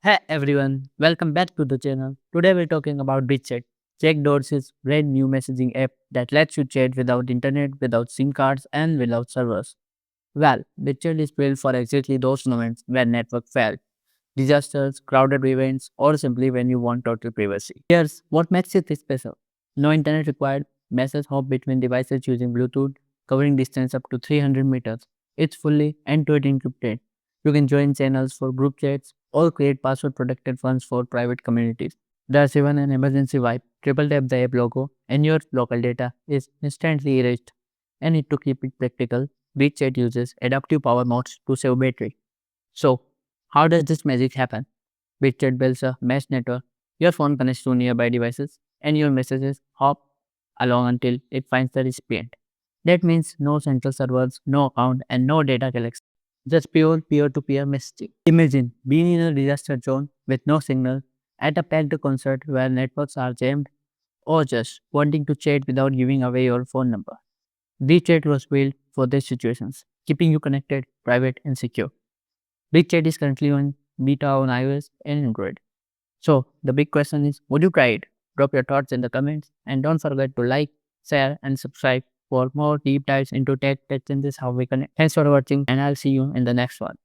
Hey everyone, welcome back to the channel. Today we're talking about BitChat, Jack Dorsey's brand new messaging app that lets you chat without internet, without SIM cards, and without servers. Well, BitChat is built for exactly those moments when network fail, disasters, crowded events, or simply when you want total privacy. Here's what makes it special. No internet required, message hop between devices using Bluetooth, covering distance up to 300 meters. It's fully end-to-end encrypted. You can join channels for group chats or create password-protected ones for private communities. There's even an emergency wipe. Triple tap the app logo and your local data is instantly erased. And to keep it practical, BitChat uses adaptive power modes to save battery. So, how does this magic happen? BitChat builds a mesh network. Your phone connects to nearby devices, and your messages hop along until it finds the recipient. That means no central servers, no account, and no data collection. Just pure peer-to-peer messaging. Imagine being in a disaster zone with no signal at a packed concert where networks are jammed, or just wanting to chat without giving away your phone number. BitChat was built for these situations, keeping you connected, private, and secure. BitChat is currently on beta on iOS and Android. So the big question is, would you try it? Drop your thoughts in the comments and don't forget to like, share and subscribe for more deep dives into tech that changes how we connect. Thanks for watching and I'll see you in the next one.